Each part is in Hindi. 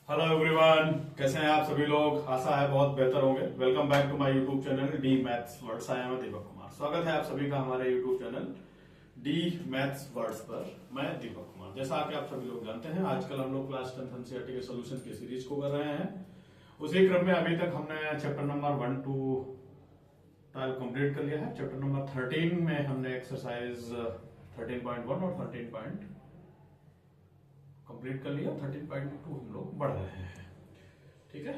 हेलो एवरीवन, कैसे हैं आप सभी लोग। आशा है बहुत बेहतर होंगे। Welcome back to my YouTube channel D maths words. I am Deepak Kumar. स्वागत है आप सभी का हमारे YouTube channel D maths words पर। मैं दीपक कुमार। जैसा कि आप सभी लोग जानते हैं, आजकल हम लोग क्लास 10 एनसीईआरटी के सॉल्यूशन की सीरीज को कर रहे हैं। उसी क्रम में अभी तक हमने चैप्टर नंबर 1 to 12 कंप्लीट कर लिया है। चैप्टर नंबर 13 में हमने एक्सरसाइज 13.1 और 13 कंप्लीट कर लिया। 13.2 हम लोग बढ़ रहे हैं, ठीक है।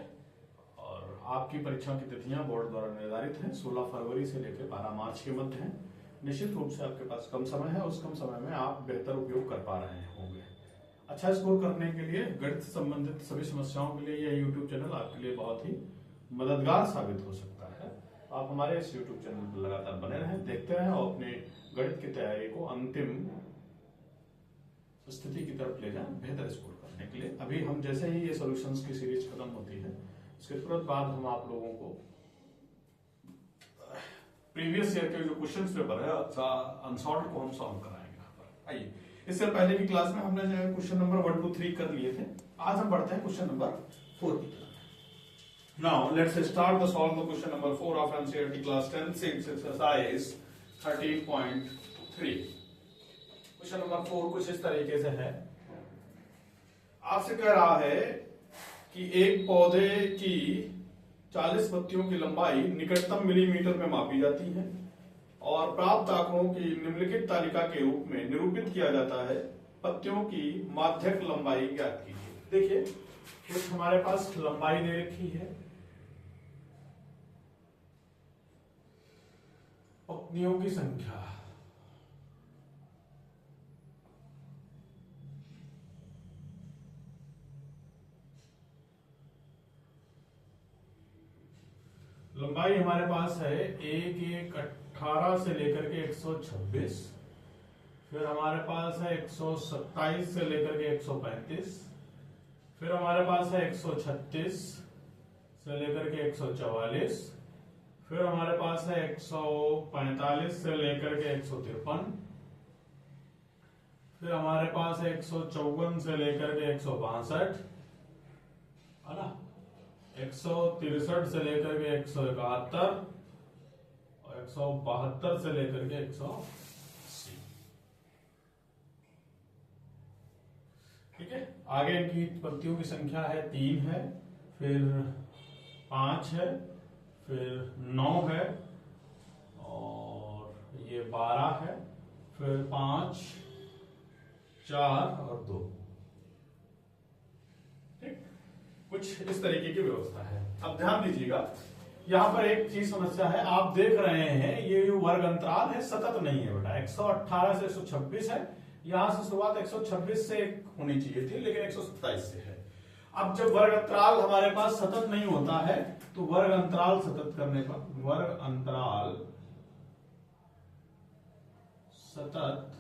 और आपकी परीक्षा की तिथियां बोर्ड द्वारा निर्धारित हैं। 16 फरवरी से लेकर 12 मार्च के मध्य हैं। निश्चित रूप से आपके पास कम समय है, उस कम समय में आप बेहतर उपयोग कर पा रहे होंगे। अच्छा स्कोर करने के लिए गणित से संबंधित सभी समस्याओं के लिए यह यूट्यूब चैनल आपके लिए बहुत ही मददगार साबित हो सकता है। आप हमारे इस यूट्यूब चैनल पर लगातार बने रहें, देखते रहें और अपने गणित की तैयारी को अंतिम स्थिति की तरफ ले जाएं बेहतर स्कोर करने के लिए। अभी हम जैसे ही ये सॉल्यूशंस की सीरीज खत्म होती है, उसके तुरंत बाद हम आप लोगों को प्रीवियस ईयर के जो क्वेश्चंस पेपर है अनसॉल्व को हम सॉल्व कराएंगे यहाँ पर। आइए, इससे पहले की क्लास में हमने जो क्वेश्चन नंबर 1 to 3 कर लिए थे। आज हम बढ़ते हैं क्वेश्चन नंबर 4 की तरफ। Now let's start the solve the question number 4 of NCERT class 10 exercise 13.3। Question number 4 कुछ इस तरीके से है। आपसे कह रहा है कि एक पौधे की 40 पत्तियों की लंबाई निकटतम मिलीमीटर में मापी जाती है और प्राप्त आंकड़ों की निम्नलिखित तालिका के रूप में निरूपित किया जाता है। पत्तियों की माध्यक लंबाई ज्ञात कीजिए। देखिए, कुछ हमारे पास लंबाई दे रखी है, पत्तियों की संख्या, लंबाई हमारे पास है 1,1,18 से लेकर के 126। फिर हमारे पास है 127 से लेकर के 135। फिर हमारे पास है 136 से लेकर के 144। फिर हमारे पास है 145 से लेकर के 153। फिर हमारे पास है 154 से लेकर के 162, है ना। 163 से लेकर के 171 और 172 से लेकर के 180। ठीक है। आगे इनकी पत्तियों की संख्या है 3 है, फिर 5 है, फिर 9 है और ये 12 है, फिर 5, 4 और 2। कुछ इस तरीके की व्यवस्था है। अब ध्यान दीजिएगा, यहां पर एक चीज समस्या है। आप देख रहे हैं ये जो वर्ग अंतराल है सतत नहीं है बेटा। 118 से 126 है, यहां से शुरुआत 126 से होनी चाहिए थी, लेकिन 127 से है। अब जब वर्ग अंतराल हमारे पास सतत नहीं होता है तो वर्ग अंतराल सतत करने पर, वर्ग अंतराल सतत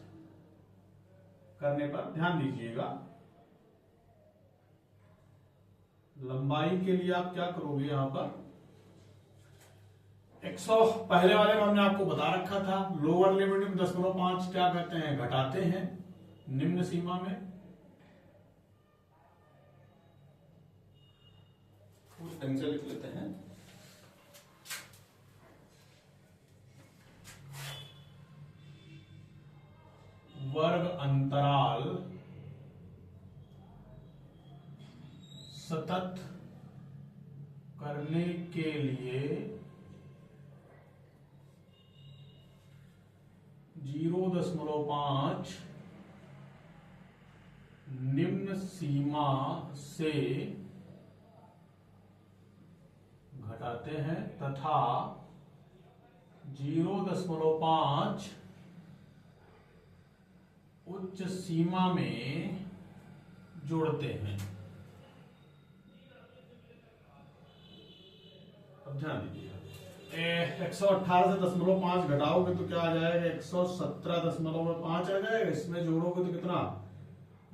करने पर ध्यान दीजिएगा, लंबाई के लिए आप क्या करोगे यहां पर 100, पहले वाले में हमने आपको बता रखा था लोअर लिमिट में 10.5 क्या कहते हैं, घटाते हैं निम्न सीमा में। कुछ ढंग से लिख लेते हैं। वर्ग अंतराल सतत करने के लिए 0.5 निम्न सीमा से घटाते हैं तथा 0.5 उच्च सीमा में जोड़ते हैं। अब ध्यान दीजिएगा, 118 से 0.5 घटाओगे तो क्या आ जाएगा, 117.5 आ जाएगा। इसमें जोड़ोगे तो कितना,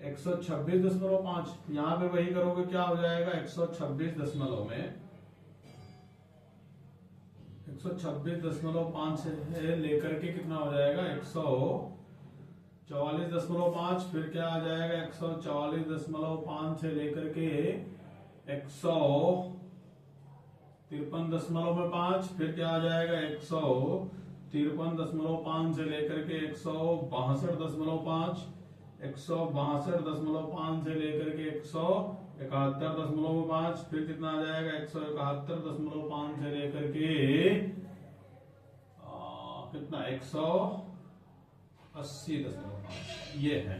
126.5। यहां पे वही करोगे क्या हो जाएगा, 126.5 से लेकर के कितना हो जाएगा, 144.5। फिर क्या आ जाएगा, 144.5 से लेकर के 153.5, फिर क्या आ जाएगा 153.5 से लेकर के 162.5, 162.5 से लेकर के 171.5, फिर कितना आ जाएगा 171.5 से लेकर के कितना 180.5, ये है।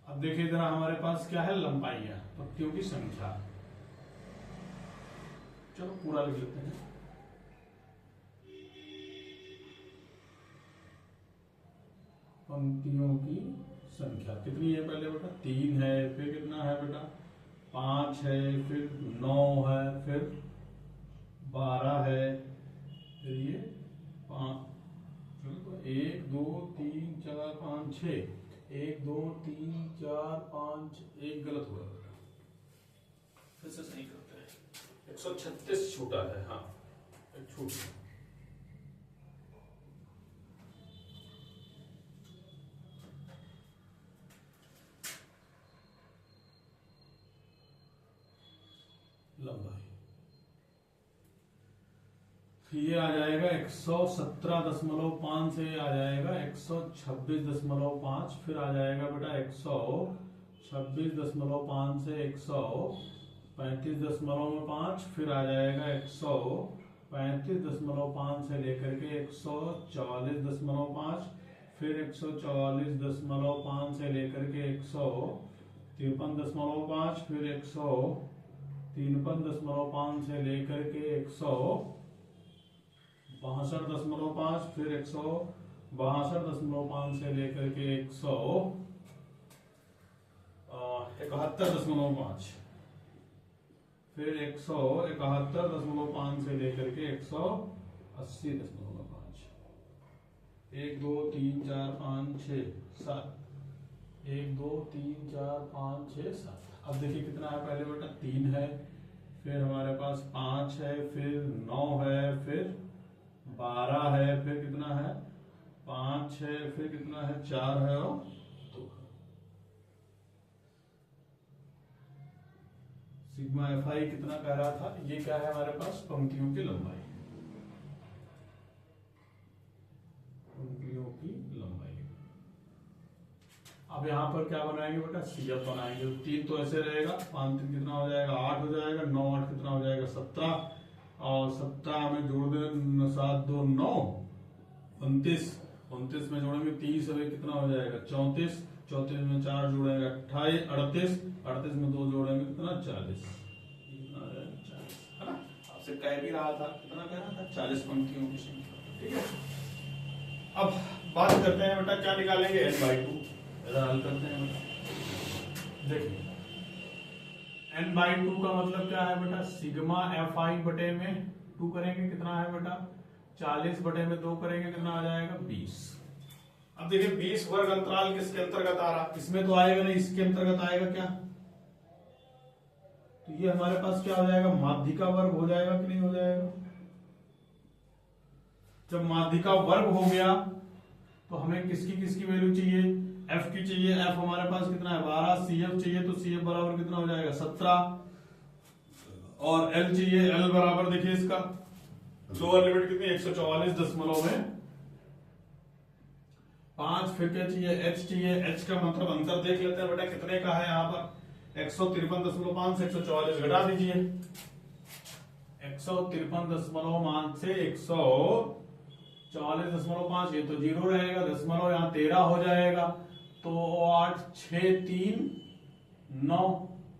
अब देखिए जरा हमारे पास क्या है, लंबाइयां, पंक्तियों की संख्या। चलो पूरा लिख लेते हैं। पंक्तियों की संख्या कितनी है पहले बेटा, 3 है, फिर कितना है बेटा 5 है, फिर 9 है, फिर 12 है, फिर ये 5, 1 2 3 4 5 6, 1 2 3 4 5, एक गलत हुआ बेटा, फिर से सही करते हैं। 136 छूटा है, हाँ एक छूट। लंबाई ये आ जाएगा 117.5 से आ जाएगा 126.5, फिर आ जाएगा बेटा 126.5 से 135.5, फिर आ जाएगा 135.5 से लेकर के 144.5, फिर 144.5 से लेकर के 153.5, फिर 153.5 से लेकर के 162.5, फिर 162.5 से लेकर के 171.5, फिर 171.5 से लेकर के 180.5, 1 2 3 4 5 6 7, 1 2 3 4 5 6 7। अब देखिए कितना है पहले बेटा, 3 है, फिर हमारे पास 5 है, फिर 9 है, फिर 12 है, फिर कितना है 5 है, फिर कितना है 4 है और 2 है। सिग्मा FI कितना कह रहा था, ये क्या है हमारे पास, पंक्तियों की लंबाई, पंक्तियों की लंबाई। अब यहाँ पर क्या बनाएंगे बेटा, CF बनाएंगे। 3 तो ऐसे रहेगा, 5 3 कितना हो जाएगा 8 हो जाएगा, 9 8 कितना हो जाएगा 17, और 17 में जोड़ दे 7 2 9 29, 29 में जोड़ेंगे 30 अभी कितना हो जाएगा 34, 34 में 4 जोड़ेंगे 28, 38, 38 में 2 जोड़ेंगे कितना 40, है ना। आपसे कह भी रहा था, कितना कह रहा था 40 पंक्तियों की संख्या, ठीक है। अब बात करते हैं बेटा क्या निकालेंगे, n/2 हल करते हैं बेटा। देखिए n/2 का मतलब क्या है बेटा, सिग्मा FI बटे में 2 करेंगे कितना है बेटा 40 बटे में 2 करेंगे कितना आ जाएगा 20। अब देखिए 20 वर्ग अंतराल किसके अंतर्गत आ रहा, इसमें तो आएगा नहीं, इसके अंतर्गत आएगा क्या, तो ये हमारे पास क्या हो जाएगा, माध्यिका वर्ग हो जाएगा कि नहीं हो जाएगा। जब माध्यिका वर्ग हो गया तो हमें किसकी वैल्यू चाहिए, F की चाहिए। F हमारे पास कितना है 12, CF चाहिए तो CF बराबर कितना हो जाएगा 17, और L चाहिए, L बराबर देखिए इसका लोअर लिमिट कितनी 144.5, फिर क्या चाहिए H चाहिए, H का मतलब अंतर देख लेते हैं बेटा कितने का है, यहाँ पर 153.5 से 144 घटा दीजिए, 153.5 से 144.5, ये तो 0 रहेगा, दशमलव यहाँ 13 हो जाएगा, तो 8 6 3 9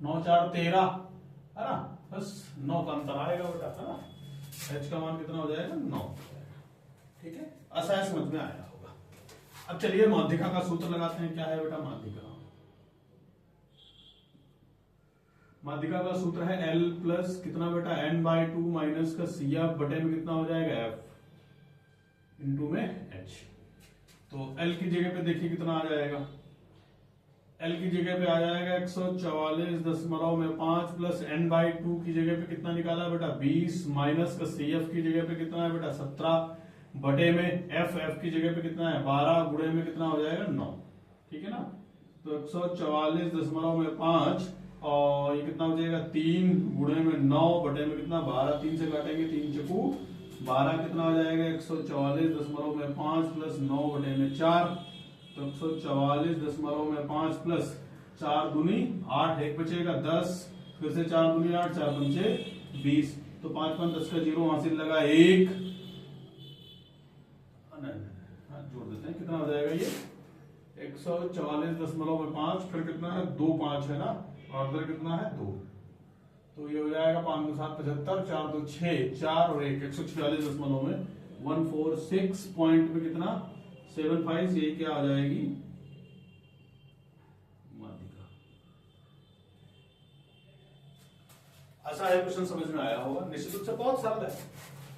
9 4 13, है ना, बस 9 का अंतर आएगा बेटा, है ना। H का मान कितना हो जाएगा 9, ठीक है, आसान समझ में आया होगा। अब चलिए माध्यिका का सूत्र लगाते हैं, क्या है बेटा माध्यिका, माध्यिका का सूत्र है L प्लस कितना बेटा n/2 माइनस का CF बटे में कितना हो जाएगा F इंटू में H। तो L की जगह पे देखिए कितना आ जाएगा, L की जगह पे आ जाएगा 144.5 प्लस n/2 की जगह पे कितना निकाला बेटा 20, माइनस का CF की जगह पे कितना है बेटा 17 बटे में F की जगह पे कितना है 12, गुणे में कितना हो जाएगा 9, ठीक है ना। तो 144.5 और ये कितना हो जाएगा 3 गुणे में 9 बटे में कितना 12, 3 से काटेंगे 3 चकू 12 कितना हो जाएगा 144.5 प्लस 9 बटे में 4। तो 144.5 प्लस 4 दूनी 8, एक बचेगा 10, फिर से 4 दूनी 8, 4 पंचे 20। तो 5 5 10 का 0 वहां से लगा 1, जोड़ देते हैं कितना हो जाएगा ये 144.5, फिर कितना है 2 5 है ना, और इधर कितना है 2, तो ये हो जाएगा 5 2 7 75, 4 2 6, 4 और 1, 146 में 146 पॉइंट में कितना 75, ये क्या आ जाएगी माध्यिका। ऐसा है क्वेश्चन समझ में आया होगा, निश्चित रूप से बहुत सरल है।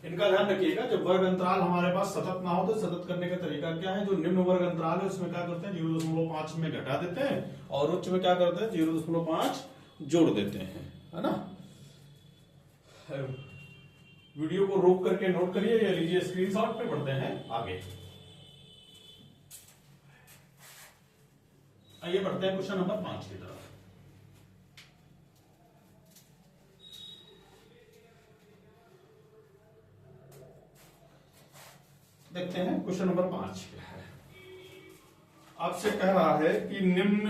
इनका ध्यान रखिएगा, जब वर्ग अंतराल हमारे पास सतत ना हो तो सतत करने का तरीका क्या है, जो निम्न वर्ग अंतराल है उसमें क्या करते हैं 0.5 में घटा देते हैं और उच्च में क्या करते हैं 0.5 जोड़ देते हैं, है ना। वीडियो को रोक करके नोट करिए या लीजिए स्क्रीनशॉट पे, बढ़ते हैं आगे। आइए बढ़ते हैं क्वेश्चन नंबर 5 की तरफ। देखते हैं क्वेश्चन नंबर 5 क्या है। आपसे कह रहा है कि निम्न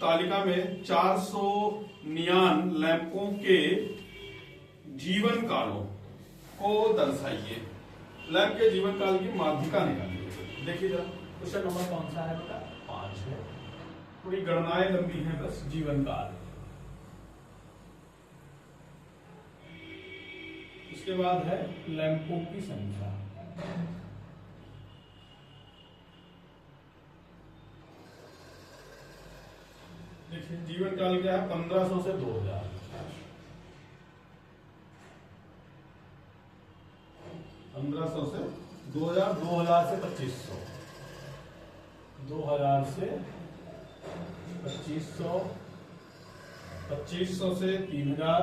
तालिका में 400 नियान लैंपों के जीवन कालों को दर्शाइए। लैंप के जीवन काल की माध्यिका निकालिए। देखिए जरा क्वेश्चन नंबर कौन सा है बेटा 5 है, थोड़ी गणनाएं लंबी हैं बस। जीवन काल, उसके बाद है लैंपों की संख्या, देखिए जीवन काल क्या है 1500 से 2000, 1500 से 2000, 2000 से 2500, 2000 से 2500, 2500 से 3000,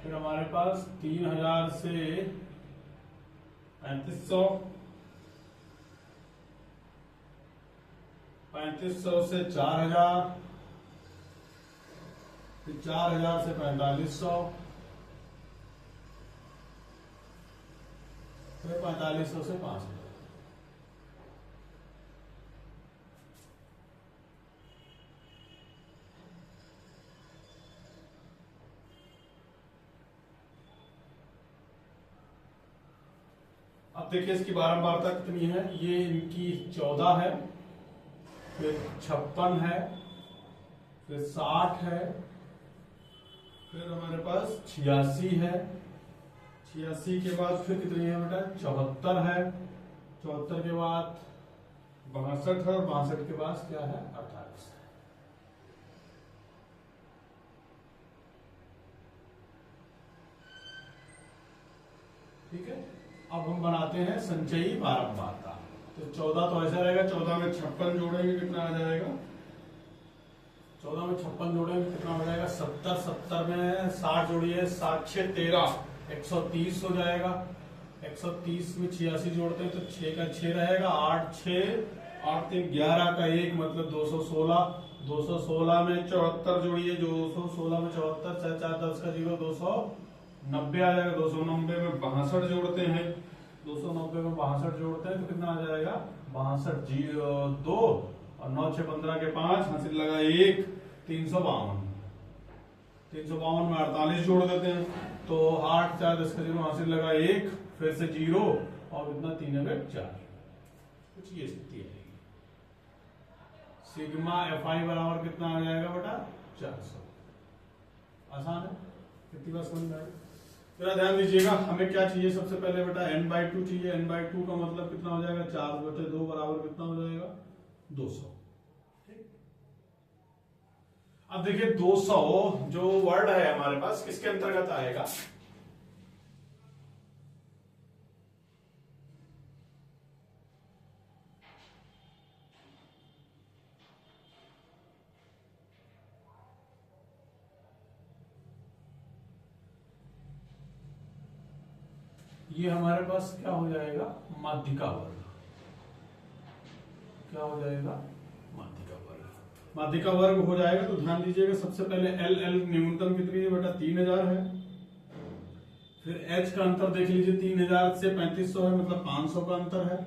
फिर हमारे पास 3000 से 3500, 3500 से 4000, फिर 4000 से 4500, फिर 4500 से 5000। अब देखिए इसकी बारंबारता कितनी है, ये इनकी 14 है, फिर 56 है, फिर 60 है, फिर हमारे पास 86 है, 86 के बाद फिर कितनी है बेटा 74 है, 74 के बाद 62 है, और 62 के बाद क्या है 28 है। ठीक है, अब हम बनाते हैं संचयी बारंबारता। तो 14 तो ऐसा रहेगा, 14 में 56 जोड़ेंगे कितना आ जाएगा, 14 में 56 जोड़ेंगे कितना हो जाएगा 70, 70 में 60 जोड़िए 7 6 13, 130 हो जाएगा। 130 में 86 जोड़ते हैं तो 6 का 6 रहेगा, 8 6 8 3 11 का 1 मतलब 216, 216 में 74 जोड़िए, 216 में 74, 4 4 10 का 0, 290 आ जाएगा। 290 में 62 जोड़ते हैं, 290 में 62 जोड़ते हैं तो कितना आ जाएगा 62 2 और 9 6 15 के 5 हासिल लगा 1, 352, 352 में 48 जोड़ देते हैं तो 8 4 10 का 0 हासिल लगा 1, फिर से 0 और कितना 3 है 4, कुछ ये स्थिति है। सिग्मा Fi बराबर कितना आ जाएगा बेटा 400। आसान है, कितनी बार समझ में आई। जरा ध्यान दीजिएगा, हमें क्या चाहिए सबसे पहले बेटा n/2 चाहिए। n/2 का मतलब कितना हो जाएगा 4/2 बराबर कितना हो जाएगा 200। ठीक, अब देखिए 200 जो वर्ड है हमारे पास किसके अंतर्गत आएगा, ये हमारे पास क्या हो जाएगा माध्यिका वर्ग। क्या हो जाएगा, माध्यिका वर्ग। माध्यिका वर्ग हो जाएगा तो ध्यान दीजिएगा, सबसे पहले एल एल न्यूनतम कितनी है बेटा, 3000 है। फिर एच का अंतर देख लीजिए, 3000 से 3500 है, मतलब 500 का अंतर है।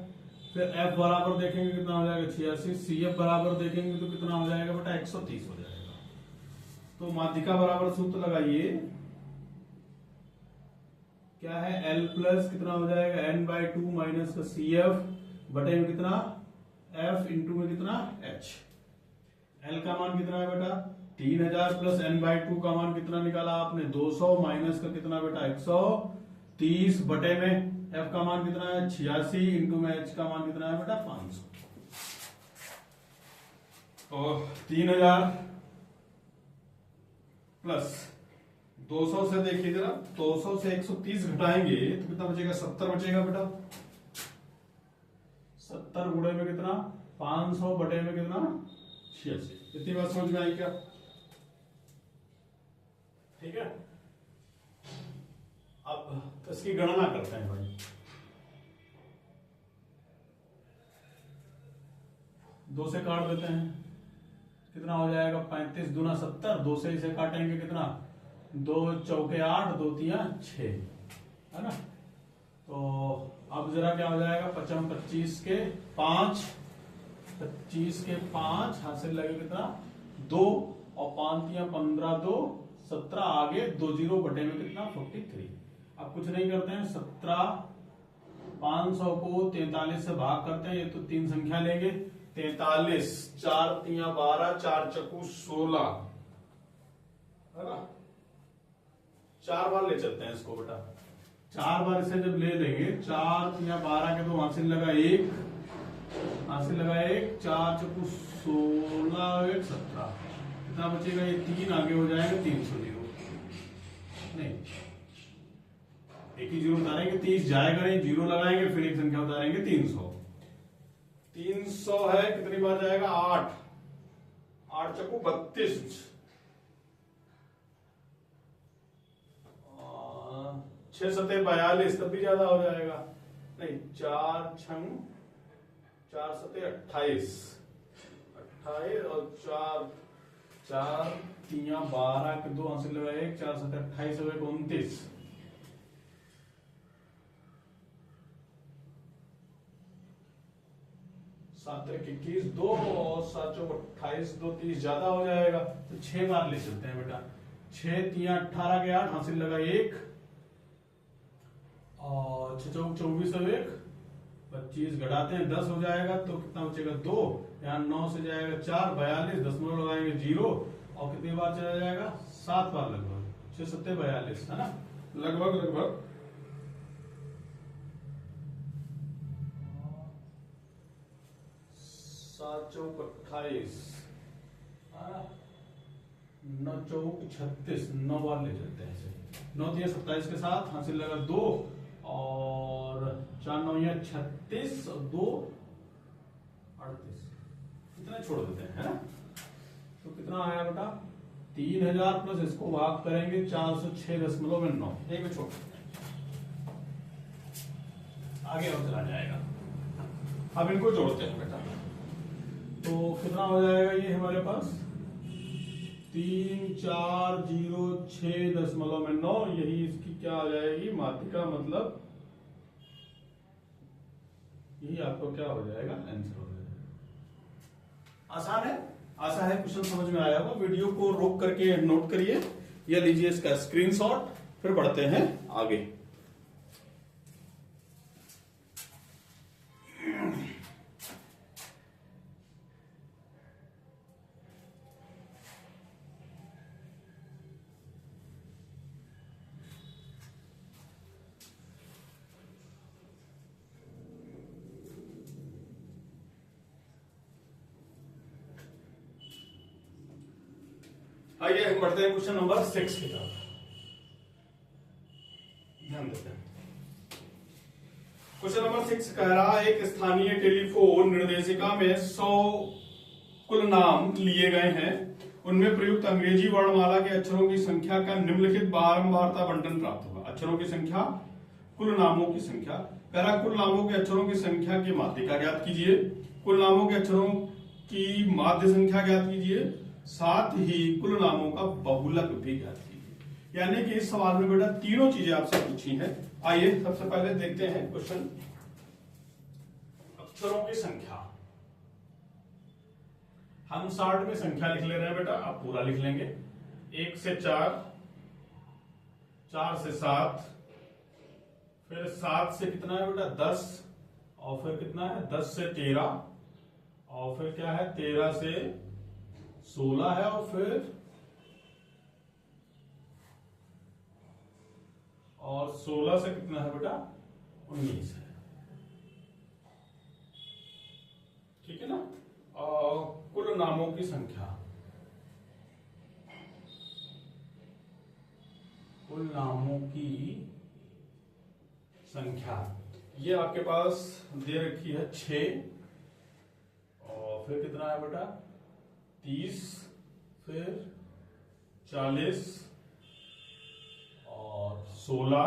फिर एफ बराबर देखेंगे कितना हो जाएगा, 86। सी एफ बराबर देखेंगे तो कितना हो जाएगा बेटा, 130 हो जाएगा। तो माध्यिका बराबर सूत्र लगाइए, क्या है, एल प्लस कितना हो जाएगा, n/2 माइनस का सी एफ बटे में कितना, एफ इंटू में कितना, एच। एल का मान कितना है बेटा, 3000 प्लस n/2 का मान कितना निकाला आपने, 200 माइनस का कितना बेटा, 130 बटे में एफ का मान कितना है, 86 इंटू में एच का मान कितना है बेटा, 500। तो 3000 प्लस 200 से देखिए जरा, 200 से 130 घटाएंगे तो कितना बचेगा, 70 बचेगा बेटा। 70 गुणे में कितना, 500 बटे में कितना, 86। इतनी बात समझ में आई क्या, ठीक है। अब इसकी गणना करते हैं भाई। 2 से काट देते हैं, कितना हो जाएगा, 35 दूना 70, 2 से इसे काटेंगे कितना, 2 चौके 8, 2 तिया 6, है ना। तो अब जरा क्या हो जाएगा, 25 के 5, 25 के 5 हासिल लगे कितना, 2 और 5 तिया 15, 2 17, आगे 2 0 बटे में कितना, 43। अब कुछ नहीं करते हैं, 17 500 को 43 से भाग करते हैं, ये तो 3 संख्या लेंगे, 43, 4 तिया 12, 4 चक्कू 16, है ना। 4 बार ले चलते हैं इसको बेटा, 4 बार इसे जब ले लेंगे, 4 तिया 12 के तो हासिल लगा 1, हासिल लगा 1, 4 चक्कू 16, 1 17, कितना बचेगा, ये 3 आगे हो जाएगा, 300 नहीं, एक ही जीरो उतारेंगे, 30 जाएगा नहीं, जीरो लगाएंगे, फिर एक संख्या उतारेंगे, 300। 300 है, कितनी बार जाएगा, 8, 8 चक्कू 32, 6 सते 42, तब भी ज्यादा हो जाएगा, नहीं 4 छंग 4 सते 28, 28 और 4 तिया 12 के 2 हासिल लगा 1, 4 सते 28 और 29, 7 21, 2 और 7 28, 2 30 ज्यादा हो जाएगा, तो 6 बार ले चलते हैं बेटा। 6 तिया 18 के 8 हासिल लगा 1 और 6 चौक 24 और 1 25, घटाते हैं 10 हो जाएगा, तो कितना बचेगा, 2, यहाँ 9 से जाएगा 4, 42, दशमलव लगाएंगे 0 और कितनी बार चला जाएगा, 7 बार लगभग, 6 सत्ते 42, है ना, लगभग 7 चौक 28, 9 चौक 36, 9 बार ले चलते हैं इसे, 9 तिया 27 के साथ हासिल लगा 2 और 4 9 36 और 2 38, इतना छोड़ देते हैं, है ना। तो कितना आया बेटा, 3000 प्लस इसको भाग करेंगे 406.9, यही में छोड़ देते हैं, आगे और चला जाएगा। अब इनको जोड़ते हैं बेटा, तो कितना हो जाएगा, ये हमारे पास 3406.9, यही इसकी क्या आ जाएगी, माध्यिका, मतलब यही आपको क्या हो जाएगा, आंसर हो जाएगा। आसान है, आशा है क्वेश्चन समझ में आया होगा। वीडियो को रोक करके नोट करिए या लीजिए इसका स्क्रीनशॉट, फिर बढ़ते हैं आगे। आइए हम बढ़ते हैं क्वेश्चन नंबर 6 की तरफ, ध्यान देते हैं। क्वेश्चन नंबर 6 कह रहा है, एक स्थानीय टेलीफोन निर्देशिका में 100 कुल नाम लिए गए हैं, उनमें प्रयुक्त अंग्रेजी वर्णमाला के अक्षरों की संख्या का निम्नलिखित बारंबारता बंटन प्राप्त होगा। अक्षरों की संख्या, कुल नामों की संख्या, कह रहा कुल नामों के अक्षरों की संख्या की माध्यिका ज्ञात कीजिए। कुल नामों के अक्षरों की माध्य संख्या ज्ञात कीजिए, साथ ही कुल नामों का बहुलक भी ज्ञात कीजिए। यानी कि इस सवाल में बेटा तीनों चीजें आपसे पूछी हैं। आइए सबसे पहले देखते हैं क्वेश्चन। अक्षरों की संख्या, हम शार्ट में संख्या लिख ले रहे हैं बेटा, आप पूरा लिख लेंगे। 1 से 4, 4 से 7, फिर 7 से कितना है बेटा 10, और फिर कितना है 10 से 13, और फिर क्या है 13 से 16 है, और फिर 16 से कितना है बेटा 19 है। ठीक है ना। और कुल नामों की संख्या, कुल नामों की संख्या ये आपके पास दे रखी है 6, और फिर कितना है बेटा 30, फिर 40 और 16,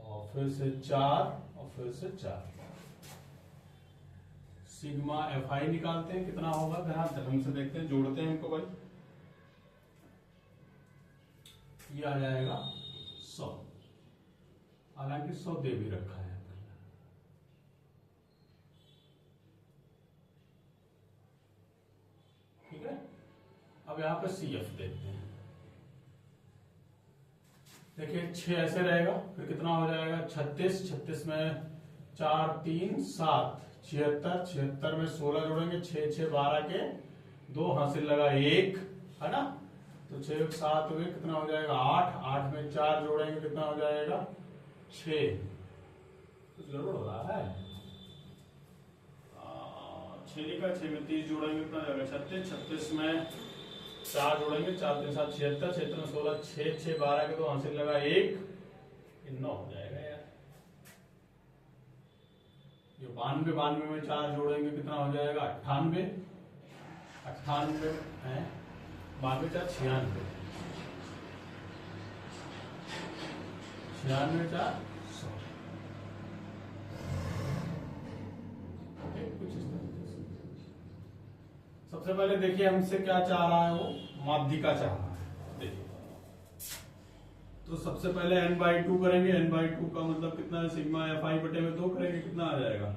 और फिर से 4, और फिर से 4। सिग्मा FI निकालते हैं, कितना होगा ध्यान से देखते हैं, जोड़ते हैं इनको भाई। ये आ जाएगा 100, हालांकि 100 दे भी रखा है। ठीक है। अब यहां पे CF देखते हैं। देखिए 6 ऐसे रहेगा, फिर कितना हो जाएगा 36, 36 में 4 3 7, 76, 76 में 16 जोड़ेंगे, 6 6 12 के 2 हासिल लगा 1 है ना, तो 6 7 हुए, कितना हो जाएगा 8, 8 में 4 जोड़ेंगे, कितना हो जाएगा 6। कुछ गड़बड़ हो रहा है। 6 का 6 में 30 जोड़ेंगे, कितना हो जाएगा 36, 36 में 4 जोड़ेंगे, 4 3 7 76, 76 में 16, 6 6 12 के 2 हासिल लगा 1, 9 हो जाएगा यार। ये 92, 92 में 4 जोड़ेंगे, कितना हो जाएगा 98, 98 है 92 4 96, 96 4 100। कुछ इस तरीके से। सबसे पहले देखिए हमसे क्या चाह रहा है, वो माध्यिका चाह रहा है। देखिए तो सबसे पहले n/2 करेंगे, n/2 का मतलब कितना है, सिग्मा FI बटे में 2 करेंगे, कितना आ जाएगा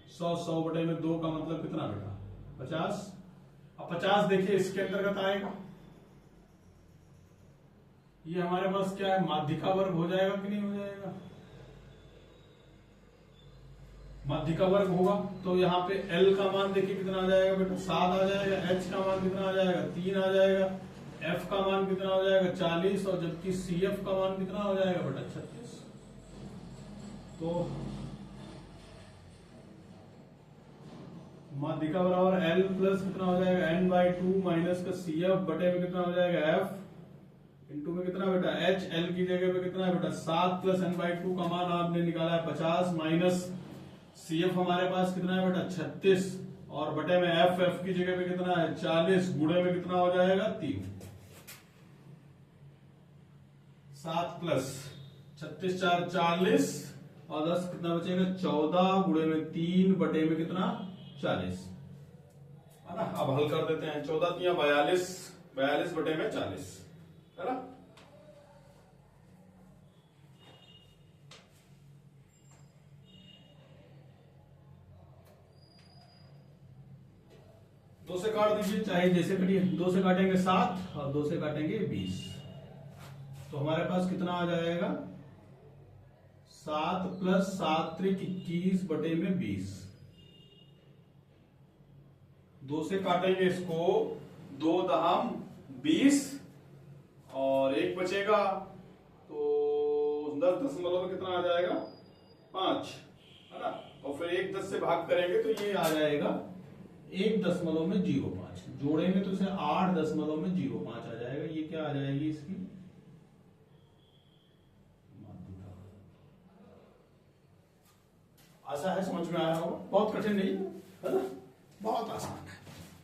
100, 100 बटे में 2 का मतलब कितना बेटा 50। अब 50 देखिए इसके अंतर्गत आएगा, ये हमारे पास क्या है माध्यिका वर्ग हो जाएगा कि नहीं हो जाएगा, माध्यिका वर्ग होगा। तो यहाँ पे L का मान देखिए कितना आ जाएगा बेटा 7 आ जाएगा, H का मान कितना आ जाएगा 3 आ जाएगा, F का मान कितना हो जाएगा 40, और जबकि CF का मान कितना हो जाएगा बेटा 36। तो माध्यिका बराबर L प्लस कितना हो जाएगा n/2 माइनस का CF बटे में कितना हो जाएगा F इंटू में कितना बेटा H, L की जगह पे कितना है बेटा 7 प्लस n/2 का मान आपने निकाला है 50, माइनस CF हमारे पास कितना है बेटा 36, और बटे में F की जगह पे कितना है 40, गुणे में कितना हो जाएगा 3। 7 प्लस 36 4 40, और 10 कितना बचेगा 14, गुणे में 3 बटे में कितना 40 है ना। अब हल कर देते हैं, 14 3 42, 42 बटे में 40 है ना। दो से काट दीजिए, चाहे जैसे कटिए, 2 से काटेंगे 7 और 2 से काटेंगे 20, तो हमारे पास कितना आ जाएगा 7 प्लस 7 त्रिक 21 बटे में 20। 2 से काटेंगे इसको, 2 दहम 20, और 1 बचेगा तो 10 दशमलव में कितना आ जाएगा 5 है ना, और फिर 1 10 से भाग करेंगे तो ये आ जाएगा 1.05, जोड़ेंगे तो इसे 8.05 आ जाएगा। ये क्या आ जाएगी इसकी आशा है समझ में आया होगा, बहुत कठिन नहीं है ना, बहुत आसान है,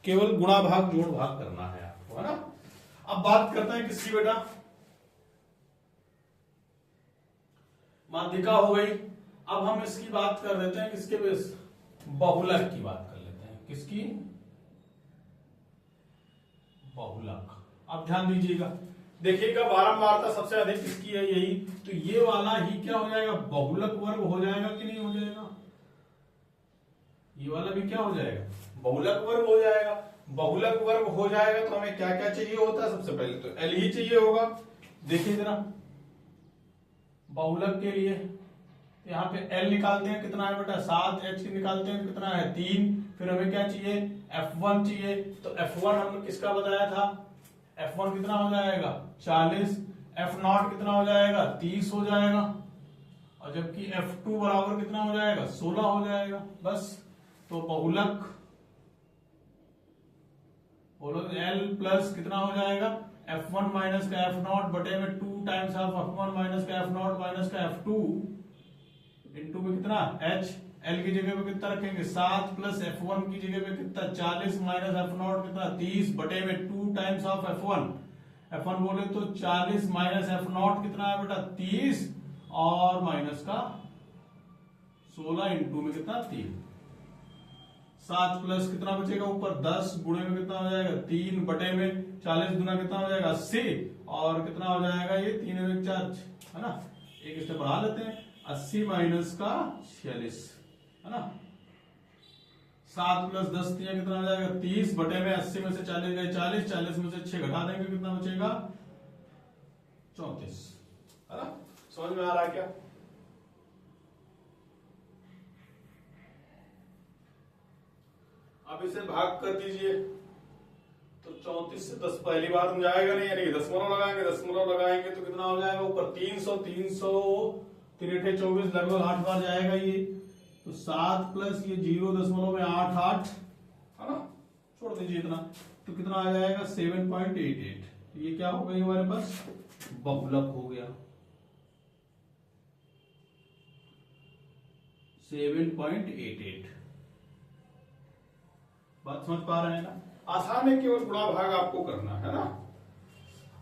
केवल गुणा भाग जोड़ भाग करना है आपको है ना। अब बात करते हैं किसकी बेटा, माध्यिका हो गई। अब हम इसकी बात कर देते हैं किसके बेस, बहुलक की बात कर लेते हैं। किसकी? बहुलक। अब ध्यान दीजिएगा, देखिएगा बारंबारता सबसे अधिक किसकी है? यही। तो ये वाला ही क्या हो जाएगा? बहुलक वर्ग हो जाएगा कि नहीं हो जाएगा? ये वाला भी क्या हो जाएगा? बहुलक वर्ग हो जाएगा। बहुलक वर्ग हो जाएगा तो हमें क्या क्या चाहिए होता है? सबसे पहले तो एल ही चाहिए होगा। देखिए जरा बहुलक के लिए यहाँ पे एल निकालते हैं, कितना है बेटा? 7। एच निकालते हैं, कितना है? 3। फिर हमें क्या चाहिए? F1 चाहिए। तो F1 हमने किसका बताया था? F1 कितना हो जाएगा? 40। F0 कितना हो जाएगा? 30 हो जाएगा। और जबकि F2 बराबर कितना हो जाएगा? 16 हो जाएगा। बस। तो बहुलक L प्लस कितना हो जाएगा? F1 माइनस का F0 बटे में 2 टाइम्स ऑफ F1 माइनस का F0 माइनस का F2 इंटू में कितना? H। L की जगह पे कितना रखेंगे? 7 प्लस F1 की जगह पे कितना? 40 माइनस F0 कितना? 30 बटे में 2 टाइम्स ऑफ F1। F1 बोले तो 40 माइनस F0 कितना है बेटा? 30 और माइनस का 16 इंटू में कितना? 3। 7 प्लस कितना बचेगा ऊपर? 10 गुणे में कितना हो जाएगा? 3 बटे में 40 गुना कितना हो जाएगा? 80 और कितना हो जाएगा? ये 3 में 4 है ना। एक स्टेप बढ़ा लेते हैं। 80 माइनस का 46 है ना। 7 प्लस 10 दिया कितना हो जाएगा? 30 बटे में 80 में से 40 गए 40, 40 में से 6 घटा देंगे कितना बचेगा? 34 है ना। समझ में आ रहा है क्या? अब इसे भाग कर दीजिए तो 34 से 10 पहली बार में जाएगा नहीं, यानी कि दशमलव लगाएंगे। दशमलव लगाएंगे तो कितना हो जाएगा ऊपर? 300 300 3 24 लगभग 8 बार जाएगा ये। तो 7 प्लस ये 0.88 है ना, छोड़ दीजिए इतना। तो कितना आ जाएगा? 7.88। ये क्या हो गई हमारे पास? बहुलक हो गया। 7.88। बात समझ पा रहे हैं ना? आसान है, केवल गुणा भाग आपको करना है ना।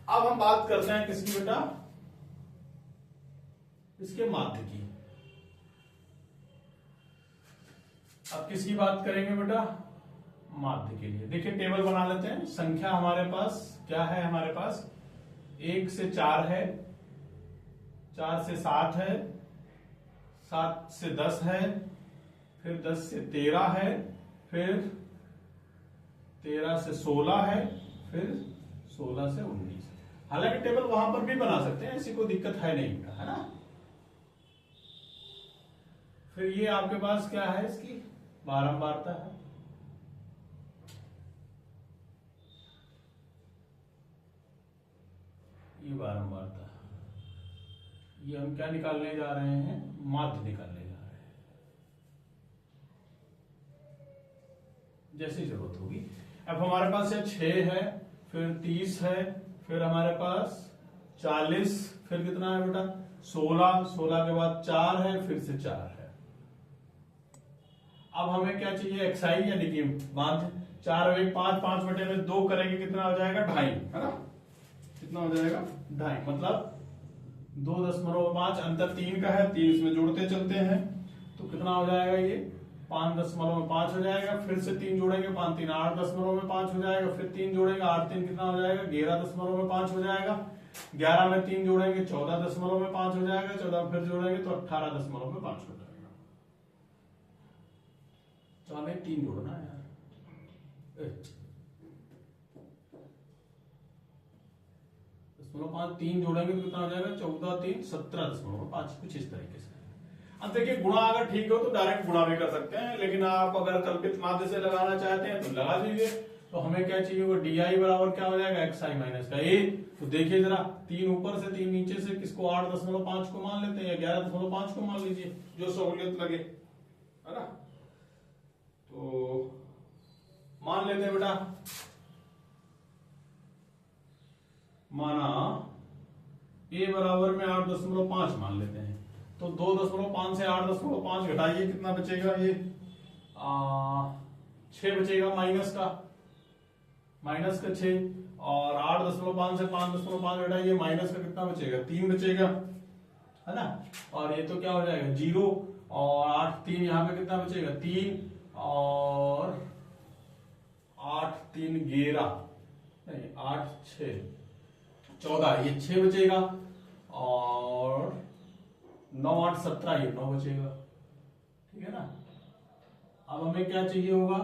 अब हम बात करते हैं किसकी बेटा? इसके माध्य की। अब किसकी बात करेंगे बेटा? माध्य के लिए। देखिए टेबल बना लेते हैं। संख्या हमारे पास क्या है? हमारे पास 1 से 4 है, 4 से 7 है, 7 से 10 है, फिर 10 से 13 है, फिर 13 से 16 है, फिर 16 से 19। हालांकि टेबल वहां पर भी बना सकते हैं, ऐसी कोई दिक्कत है नहीं, है ना। फिर ये आपके पास क्या है? इसकी बारंबारता है। ये बारंबारता है। ये हम क्या निकालने जा रहे हैं? माध्य निकालने जा रहे हैं, जैसी जरूरत होगी। अब हमारे पास ये 6 है, फिर 30 है, फिर हमारे पास 40, फिर कितना है बेटा? 16, 16 के बाद 4 है, फिर से 4 है। अब हमें क्या चाहिए? एक्साई यानी कि माध्य। 4 और 1 5, 5 बटे में 2 करेंगे कितना हो जाएगा? 2.5 है ना। कितना हो जाएगा? 2.5 मतलब 2.5। अंतर 3 का है, 3 इसमें जोड़ते चलते हैं तो कितना हो जाएगा? ये 5.5 हो जाएगा। फिर से 3 जोड़ेंगे, 5 3 8.5 हो जाएगा। फिर 3 जोड़ेंगे, 8 3 कितना हो जाएगा? 11.5 हो जाएगा। 11 में 3 जोड़ेंगे 14.5 हो जाएगा। 14 फिर जोड़ेंगे तो 18.5 हो जाएगा। तो हमें 3 जोड़ना है यार। 5 3 जोड़ेंगे तो कितना हो जाएगा? 14 3 17.5, कुछ इस तरीके से। अब देखिए गुणा अगर ठीक हो तो डायरेक्ट गुणा भी कर सकते हैं, लेकिन आप अगर कल्पित माध्य से लगाना चाहते हैं तो लगा दीजिए। तो हमें क्या चाहिए? वो डी आई बराबर क्या हो जाएगा? एक्स आई माइनस का ए। तो देखिए जरा, 3 ऊपर से 3 नीचे से, किसको? 8.5 को मान लेते हैं या 11.5 को मान लीजिए, जो सहूलियत लगे, है ना। तो मान लेते हैं बेटा, माना ए बराबर में 8.5 मान लेते हैं। तो 2.5 से 8.5 घटाइए, कितना बचेगा? ये 6 बचेगा, माइनस का 6। और 8.5 से 5.5 घटाइए, माइनस का कितना बचेगा? 3 बचेगा, है ना। और ये तो क्या हो जाएगा? 0। और 8 3 यहाँ पे कितना बचेगा 3 और 8 3 11 नहीं 8 6 14 ये 6 बचेगा और 9 8 17 ये 9 बचेगा। ठीक है ना। अब हमें क्या चाहिए होगा,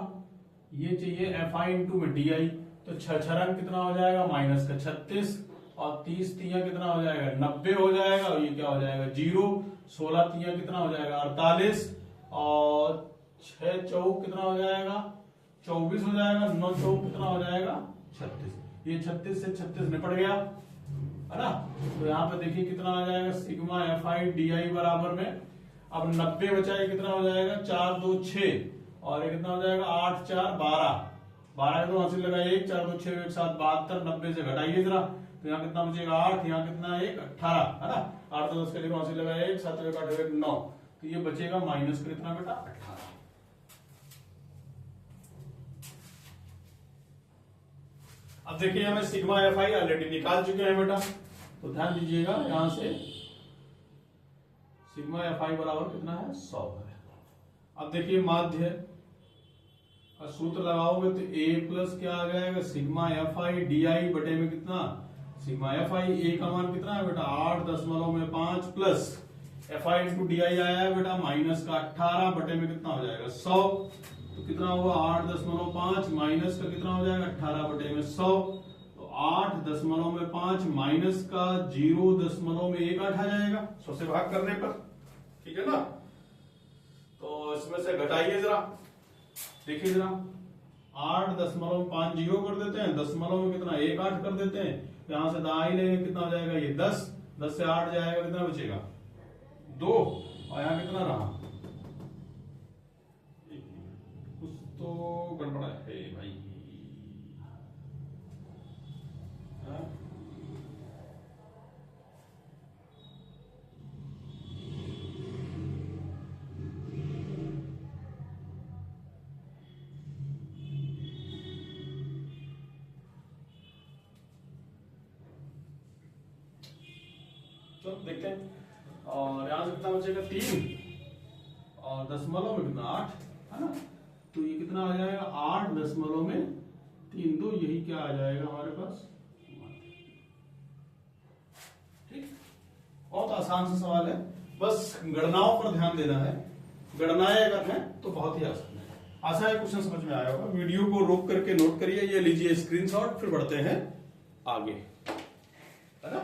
ये चाहिए एफ आई इंटू में डी आई। तो 6 रंग कितना हो जाएगा माइनस का 36 और 30 तिया कितना हो जाएगा 90 हो जाएगा और ये क्या हो जाएगा 0। 16 तिया कितना हो जाएगा 48 और 6 चौक कितना हो जाएगा 24 हो जाएगा। 9 चौक कितना हो जाएगा 36। ये 36 से 36 निपट गया है ना। तो यहाँ पे देखिए कितना आ जाएगा sigma F I D I बराबर में अब 90 बचा है कितना हो जाएगा 4 2 6 और ये कितना हो जाएगा 8 4 12 12 तो हासिल लगा 1 4 2 6 1 7 72 90 से घटाइए जरा तो यहाँ कितना बचेगा 8 यहाँ कितना 1 18 है ना। 8 तो 10 के लिए हासिल लगा 1 7 1 8 1 9 तो ये बचेगा माइनस का कितना बेटा 18। अब देखिए हमें सिग्मा एफ आई ऑलरेडी निकाल चुके हैं बेटा तो ध्यान दीजिएगा यहां से सिग्मा एफ आई बराबर कितना है 100 है। अब देखिए माध्य का सूत्र लगाओगे तो a प्लस क्या आ जाएगा sigma F I D I बटे में कितना सिग्मा एफ आई ए का मान कितना है बेटा 8.5 plus F I into D I आया है बेटा माइनस का 18 बटे में कितना हो जाएगा 100 तो कितना होगा 8.5 माइनस का कितना हो जाएगा 18 बटे में 100 तो 8.5 माइनस का 0.18 आ जाएगा 100 से भाग करने पर। ठीक है ना। तो इसमें से घटाइए जरा देखिए जरा 8.5 जीरो कर देते हैं दशमलव में कितना 1 8 कर देते हैं यहां से दाई लेंगे कितना हो जाएगा ये 10 10 से 8 जाएगा कितना बचेगा 2 और यहाँ कितना रहा कुछ तो गड़बड़ा है भाई चलो देखते हैं और यहां से कितना बचेगा 3 और दशमलव में कितना 8 है ना। तो ये कितना आ जाएगा 8.3 यही क्या आ जाएगा हमारे पास। ठीक बहुत आसान सा सवाल है बस गणनाओं पर ध्यान देना है। गणनाएं अगर हैं तो बहुत ही आसान है। आशा है क्वेश्चन समझ में आया होगा। वीडियो को रोक करके नोट करिए ये लीजिए स्क्रीनशॉट फिर बढ़ते हैं आगे है ना।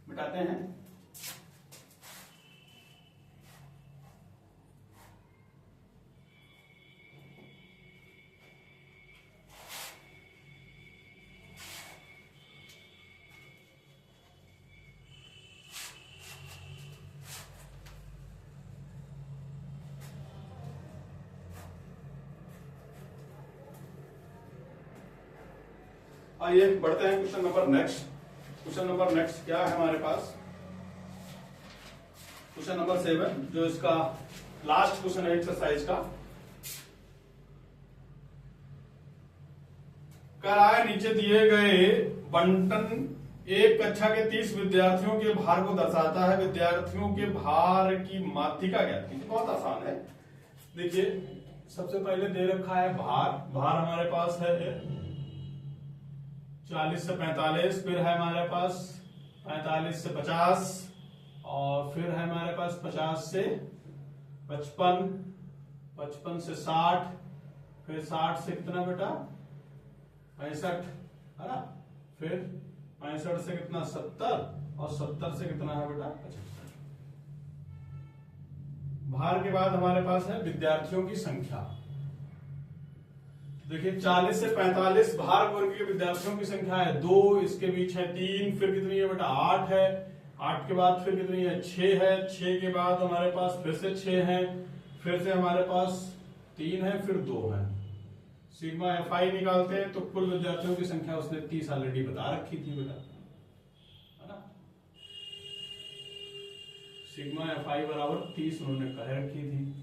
मिटाते हैं आइए बढ़ते हैं question number next. Question number next क्या है हमारे पास क्वेश्चन नंबर 7 जो इसका लास्ट क्वेश्चन है एक्सरसाइज का। कराए नीचे दिए गए बंटन एक कक्षा के 30 विद्यार्थियों के भार को दर्शाता है। विद्यार्थियों के भार की मात्रिका क्या थी। बहुत आसान है। देखिए सबसे पहले दे रखा है भार हमारे पास है 40 से 45 फिर है हमारे पास 45 से 50 और फिर है हमारे पास 50 से 55 55 से 60 फिर 60 से कितना बेटा 65 है ना। फिर 65 से कितना 70 और 70 से कितना है बेटा 75। भार के बाद हमारे पास है विद्यार्थियों की संख्या। देखिए 40 से 45 भार वर्ग के विद्यार्थियों की संख्या है 2 इसके बीच है 3 फिर कितनी है बेटा 8 है 8 के बाद फिर कितनी है 6 है 6 के बाद हमारे पास फिर से 6 है फिर से हमारे पास 3 है फिर 2 है। सिग्मा एफ आई निकालते हैं तो कुल विद्यार्थियों की संख्या उसने 30 ऑलरेडी बता रखी थी बेटा है ना। सिग्मा एफ आई बराबर 30 उन्होंने कह रखी थी।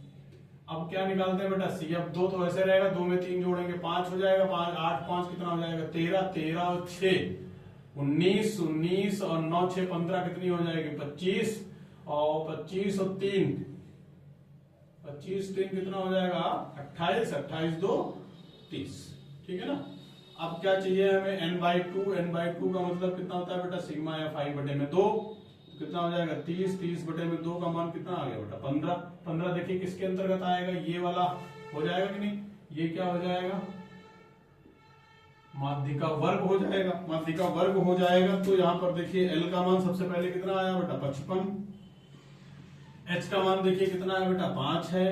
अब क्या निकालते हैं बेटा सी। अब 2 तो ऐसे रहेगा 2 में 3 जोड़ेंगे 5 हो जाएगा 5 8 5 कितना हो जाएगा 13 13 और 6 19 19 और 9 6 15 कितनी हो जाएगी 25 और 25 और 3 25 3 कितना हो जाएगा 28 28 2 30। ठीक है ना। अब क्या चाहिए हमें n/2 n/2 का मतलब कितना होता है बेटा सिग्मा एफ आई बटे में 2 कितना हो जाएगा 30 30 बटे में 2 का मान कितना आ गया बेटा 15 15 देखिए किसके अंतर्गत आएगा ये वाला हो जाएगा कि नहीं ये क्या हो जाएगा माध्य का वर्ग हो जाएगा माध्य का वर्ग हो जाएगा। तो यहां पर देखिए L का मान सबसे पहले कितना आया बेटा 55 H का मान देखिए कितना है बेटा 5 है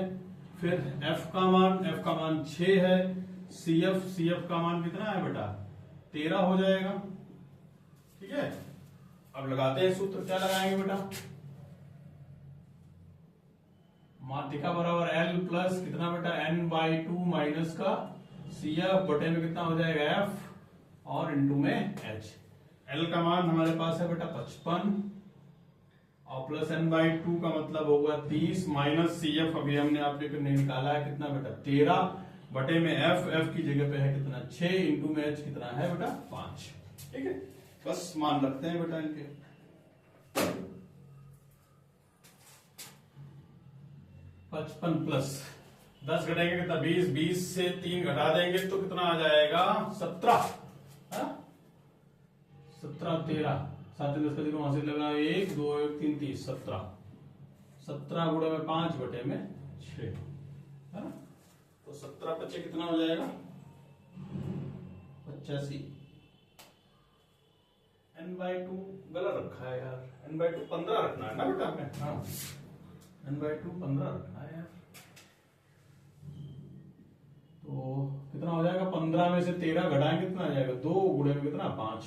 फिर F का मान 6 है CF का मान कितना है बेटा 13 हो जाएगा। ठीक है अब लगाते हैं सूत्र क्या लगाएंगे बेटा माध्यिका बराबर L प्लस कितना बेटा n/2 माइनस का CF बटे में कितना हो जाएगा F और इनटू में H। L का मान हमारे पास है बेटा 55 और प्लस n/2 का मतलब होगा 30 माइनस CF अभी हमने आपने निकाला है कितना बेटा 13 बटे में F की जगह पे है कितना 6 इनटू में H कितना है बेटा 5। ठीक है बस मान रखते हैं बेटा इनके 55 प्लस 10 घटाएंगे कितना 20 20 से 3 घटा देंगे तो कितना आ जाएगा 17 17 13 7 10 का वहां से लगा 1 2 1 3 30 17 17 गुणे में 5 बटे में 6 है ना तो 17 बच्चे कितना हो जाएगा 85 n/2 गलत रखा है यार n/2 15 रखना है ना बेटा हमें हाँ n/2 15 रखना है यार तो कितना हो जाएगा 15 में से 13 घटाएंगे कितना आ जाएगा 2 गुणे में कितना 5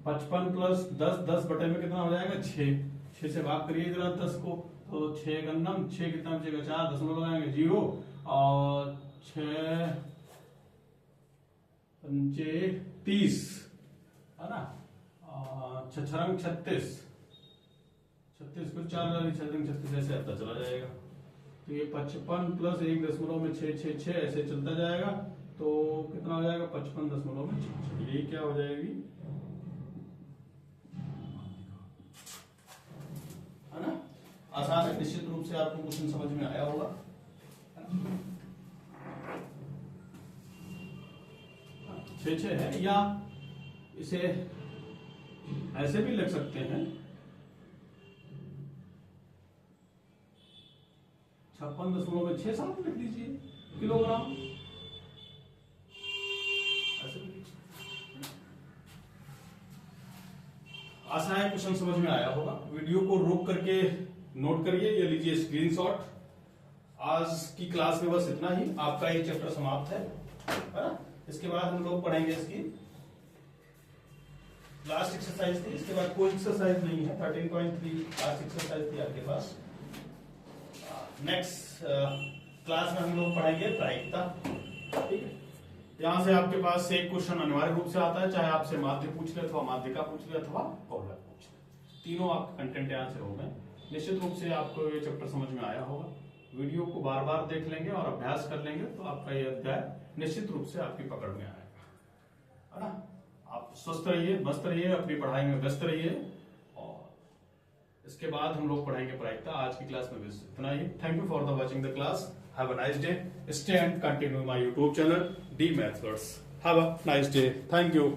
55 प्लस 10 10 बटे में कितना हो जाएगा 6 से भाग करिए जरा 10 को तो 6 का नम 6 कितना बचेगा 4 दशमलव लगाएंगे 0 और 6 पंचे 30 है ना 6 36 फिर 4 36 ऐसे आता चला जाएगा तो ये 55 प्लस 1.6 ऐसे चलता जाएगा तो कितना हो जाएगा 55.6 ये क्या हो जाएगी है ना आसान है निश्चित रूप से आपको क्वेश्चन समझ में आया होगा। 6 है या इसे ऐसे भी लिख सकते हैं 56.67 लिख लीजिए किलोग्राम आशा है क्वेश्चन समझ में आया होगा। वीडियो को रोक करके नोट करिए या लीजिए स्क्रीनशॉट। आज की क्लास में बस इतना ही आपका ये चैप्टर समाप्त है ना। इसके बाद हम लोग पढ़ेंगे इसकी लास्ट एक्सरसाइज थी इसके बाद कोई एक्सरसाइज नहीं है 13.3 लास्ट एक्सरसाइज थी आपके पास। नेक्स्ट क्लास में हम लोग पढ़ेंगे प्रायिकता। ठीक है यहां से आपके पास से एक क्वेश्चन अनिवार्य रूप से आता है चाहे आपसे माध्य पूछ ले अथवा माध्यिका पूछ ले अथवा बहुलक पूछ ले तीनों आपके कंटेंट यहां से हो गए। निश्चित रूप से आपको ये चैप्टर समझ में आया होगा। वीडियो को बार बार देख लेंगे और अभ्यास कर लेंगे तो आपका ये अध्याय निश्चित रूप से आपकी पकड़ में आएगा है ना। आप स्वस्थ रहिए मस्त रहिए अपनी पढ़ाई में व्यस्त रहिए और इसके बाद हम लोग पढ़ेंगे प्रायिकता। आज की क्लास में बस इतना ही। Thank you for the watching the class. Have a nice day. Stay and continue my YouTube channel D Methods. Have a nice day. Thank you.